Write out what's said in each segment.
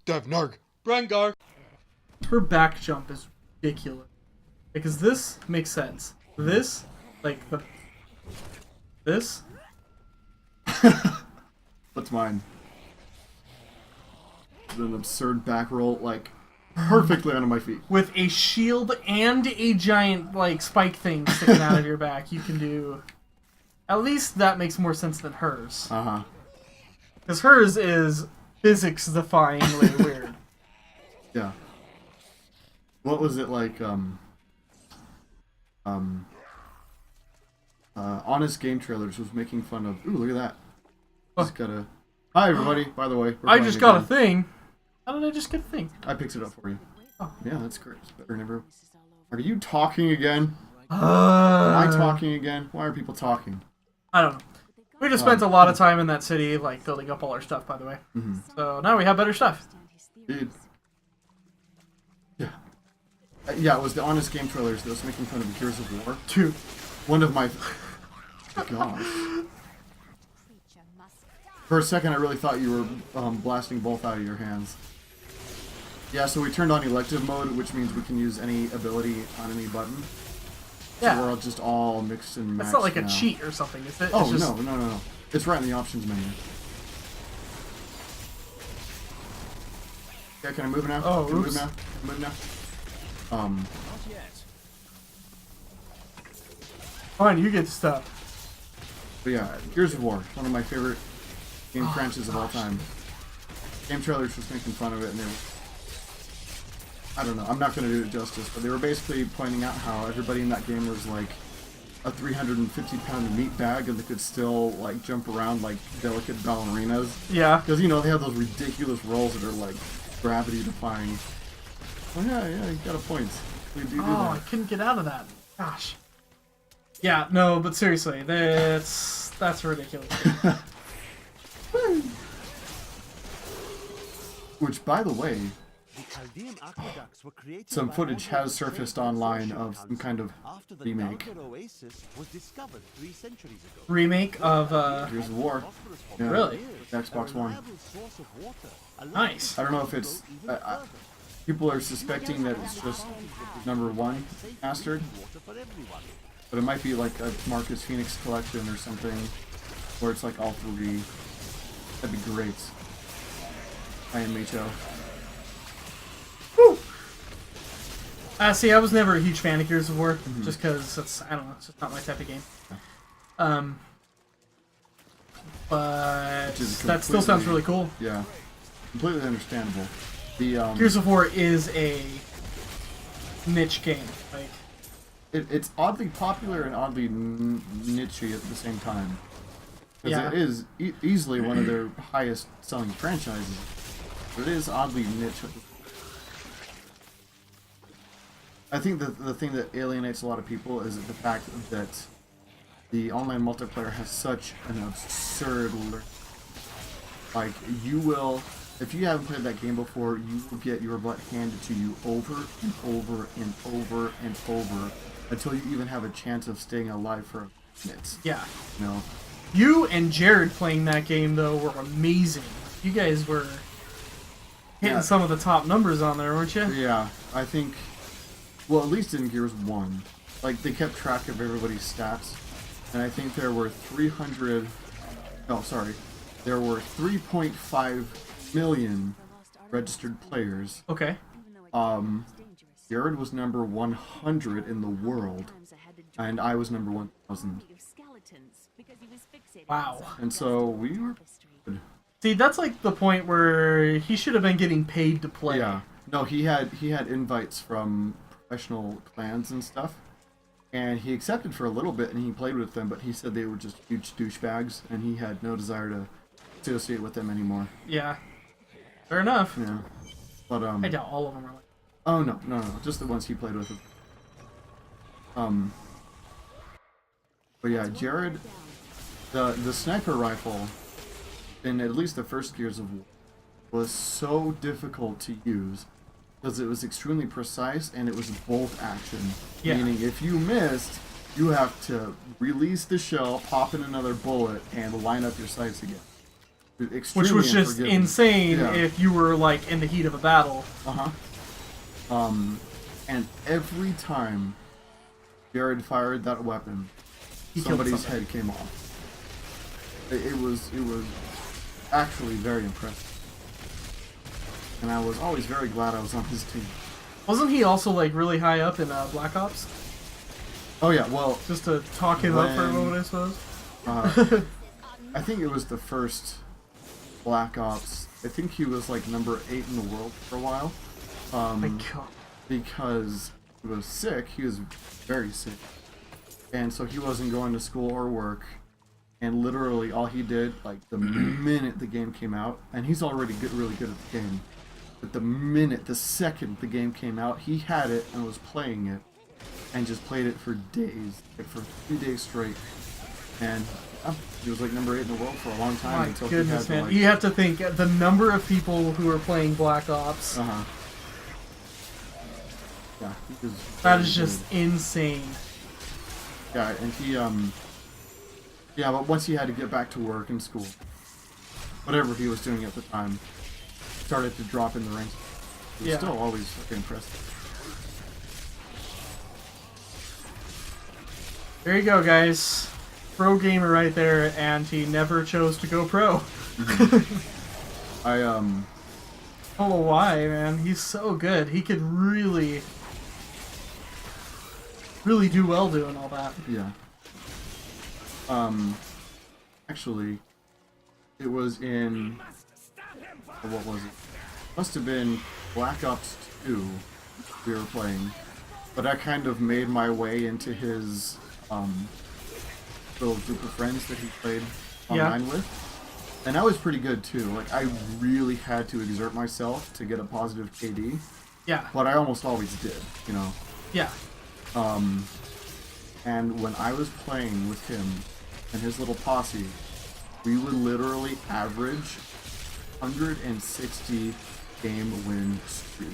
Devnarg. Brengar. Her back jump is ridiculous. Because this makes sense. This, like, this? What's mine? An absurd back roll, like, perfectly onto my feet. With a shield and a giant, like, spike thing sticking out of your back, you can do... At least that makes more sense than hers. Uh-huh. Because hers is physics-defyingly weird. Yeah. What was it like, Honest Game Trailers was making fun of... Ooh, look at that. Just gotta... Hi, everybody. By the way, I just got a thing. How did I just get a thing? I picked it up for you. Oh. Yeah, that's great. It's better than ever. Are you talking again? Am I talking again? Why are people talking? I don't know. We just spent a lot of time in that city, like, building up all our stuff, by the way. Mm-hmm. So now we have better stuff. Dude. Yeah. Yeah, it was the Honest Game Trailers that was making fun of Gears of War. Dude. One of my... Gosh. For a second, I really thought you were blasting both out of your hands. Yeah, so we turned on elective mode, which means we can use any ability on any button. Yeah. So we're all just all mixed and matched. It's not like now. a cheat or something, is it? Oh, it's just... no. It's right in the options menu. Yeah, can I move now? Oh, can I oops. move now? Fine, you get stuff. But yeah, Gears of War, one of my favorite game franchises of all time. Game Trailers was making fun of it, and they were... I don't know, I'm not going to do it justice, but they were basically pointing out how everybody in that game was like a 350-pound meat bag, and they could still like jump around like delicate ballerinas. Yeah. Because, you know, they have those ridiculous rolls that are like gravity-defying. Oh yeah, you got a point. We do Oh, that. I couldn't get out of that. Gosh. Yeah, no, but seriously, that's ridiculous. Which, by the way, some footage has surfaced online of some kind of remake. Remake of, Gears of War. Yeah, Really? Xbox One. Nice. I don't know if it's... people are suspecting that it's just #1 mastered. But it might be like a Marcus Phoenix collection or something, where it's like all 3. That'd be great. I am H.O. Woo! See, I was never a huge fan of Gears of War, just because it's, I don't know, it's just not my type of game. But that still sounds really cool. Yeah, completely understandable. The Gears of War is a niche game. Like, it's oddly popular and oddly niche-y at the same time. Because Yeah. it is easily one of their highest selling franchises. But it is oddly niche. I think that the thing that alienates a lot of people is the fact that the online multiplayer has such an absurd... Like, you will... If you haven't played that game before, you will get your butt handed to you over and over and over and over until you even have a chance of staying alive for a minute. yeah. You know? You and Jared playing that game, though, were amazing. You guys were hitting some of the top numbers on there, weren't you? Yeah, I think... Well, at least in Gears 1. Like, they kept track of everybody's stats. And I think there were 300... No, sorry. There were 3.5 million registered players. Okay. Jared was number 100 in the world, and I was number 1,000. Wow. And so we were good. See, that's like the point where he should have been getting paid to play. Yeah. No, he had invites from professional clans and stuff, and he accepted for a little bit, and he played with them, but he said they were just huge douchebags, and he had no desire to associate with them anymore. Yeah. Fair enough. Yeah. But I doubt all of them are like... Oh no, just the ones he played with. But yeah, Jared, the sniper rifle in at least the first Gears of War was so difficult to use because it was extremely precise and it was bolt action. Yeah. Meaning if you missed, you have to release the shell, pop in another bullet, and line up your sights again. extremely which was just unforgiving. insane Yeah. if you were like in the heat of a battle. And every time Jared fired that weapon, He killed somebody's somebody. head came off. It was actually very impressive. And I was always very glad I was on his team. Wasn't he also like really high up in Black Ops? Oh yeah, well, Just to talk him up for a moment, I suppose. I think it was the first Black Ops. I think he was like number 8 in the world for a while. My God. Because he was sick. He was very sick. And so he wasn't going to school or work. And literally all he did, like the minute the game came out, and he's already really good at the game, but the second the game came out, he had it and was playing it, and just played it for days, like for 3 days straight. And he was like number 8 in the world for a long time. My until goodness, he had man. to, like, You have to think the number of people who are playing Black Ops. Yeah, he was That very is just good. insane. Yeah, and he yeah, but once he had to get back to work and school, whatever he was doing at the time, started to drop in the ranks. It was Yeah. still always fucking impressive. There you go, guys. Pro gamer right there, and he never chose to go pro. I Oh, why, man? He's so good. He could really do well doing all that. yeah. Actually, it was in, or what was it? Must have been Black Ops 2 we were playing, but I kind of made my way into his little group of friends that he played online with, and that was pretty good too. Like I really had to exert myself to get a positive KD, Yeah. but I almost always did, you know. Yeah. And when I was playing with him and his little posse, we would literally average 160 game win streak.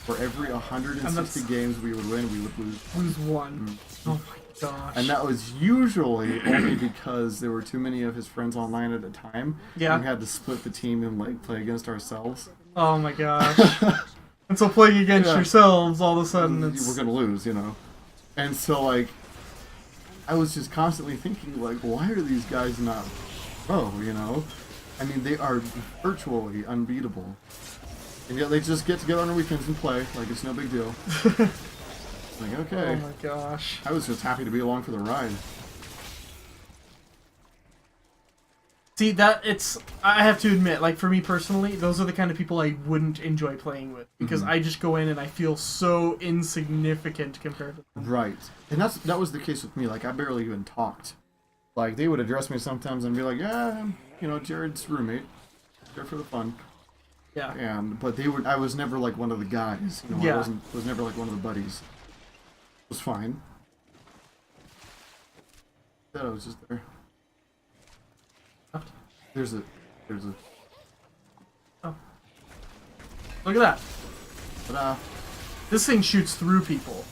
For every 160 games we would win, we would lose. Lose one. Oh my gosh. And that was usually only because there were too many of his friends online at a time. Yeah. We had to split the team and like play against ourselves. Oh my gosh. And so playing against yourselves, all of a sudden it's... We're gonna lose, you know. And so like, I was just constantly thinking like, why are these guys not pro? You know, I mean they are virtually unbeatable, and yet they just get together on the weekends and play like it's no big deal. Like okay, Oh my gosh. I was just happy to be along for the ride. See, I have to admit, like, for me personally, those are the kind of people I wouldn't enjoy playing with. Because I just go in and I feel so insignificant compared to them. Right, and that was the case with me. Like I barely even talked. Like they would address me sometimes and be like, yeah, you know, Jared's roommate, there for the fun. Yeah. But I was never like one of the guys. You know, Yeah. was never like one of the buddies. It was fine. That I was just there. There's a. Oh. Look at that. Ta-da. This thing shoots through people.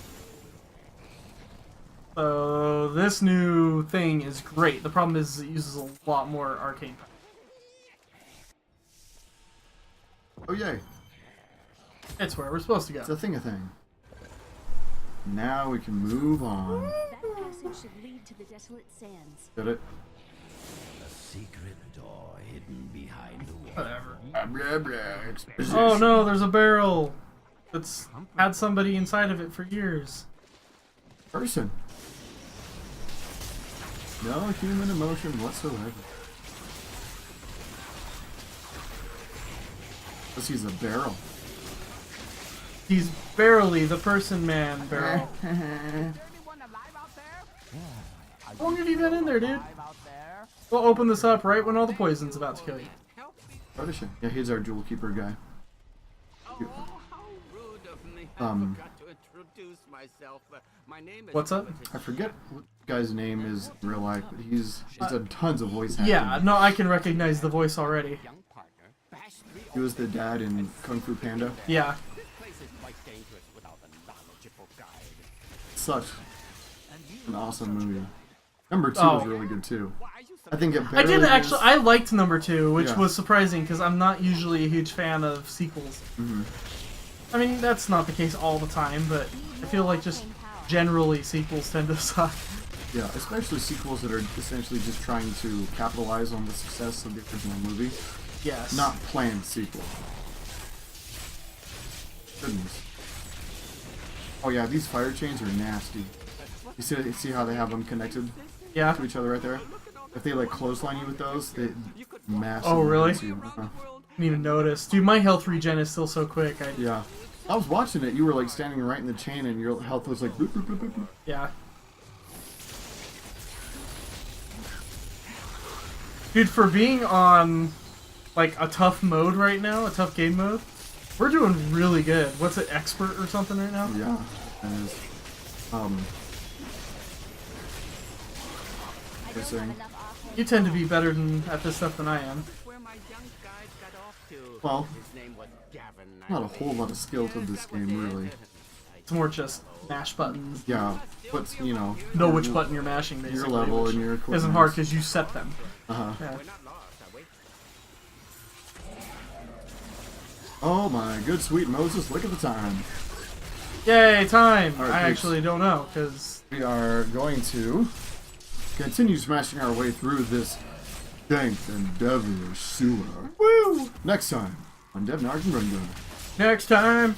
So this new thing is great. The problem is it uses a lot more arcane power. Oh yay! It's where we're supposed to go. It's a thing. Now we can move on. That passage should lead to the desolate sands. Get it? A secret door hidden behind the wall. Whatever. Blah, blah, exposition. Oh no, there's a barrel that's had somebody inside of it for years. Person. No human emotion whatsoever. This he's a barrel. He's barely the person man barrel. How long have you been in there, dude? We'll open this up right when all the poison's about to kill you. Partition. Yeah, he's our jewel keeper guy. What's up? I forget what the guy's name is in real life, but he's done tons of voice acting. Yeah, no, I can recognize the voice already. He was the dad in Kung Fu Panda. Yeah. Such an awesome movie. Number 2 was really good too. I think it I barely did actually. is. I liked number 2, which Yeah. was surprising because I'm not usually a huge fan of sequels. Mhm. I mean, that's not the case all the time, but I feel like just generally sequels tend to suck. Yeah, especially sequels that are essentially just trying to capitalize on the success of the original movie, Yes. not planned sequel. Goodness. Oh yeah, these fire chains are nasty. You see how they have them connected Yeah. to each other right there? If they like clothesline you with those, they massively Oh, really? hurt you. Didn't even notice. Dude, my health regen is still so quick. Yeah. I was watching it, you were like standing right in the chain and your health was like bloop, bloop, bloop, bloop, bloop. Yeah. Dude, for being on like a tough mode right now, a tough game mode, we're doing really good. What's it, expert or something right now? Yeah. And it's, they're saying, You tend to be better at this stuff than I am. well, not a whole lot of skill to this game really. It's more just mash buttons. Yeah, but you know Which button you're mashing, basically. your level which and your equipment isn't hard because you set them. Uh-huh. Yeah. Oh my good sweet Moses, look at the time. Yay, time! Alright, I thanks. actually don't know, because... We are going to continue smashing our way through this dank and devilish sewer. Woo! Next time on Dev Nards and Run Gun. Next time!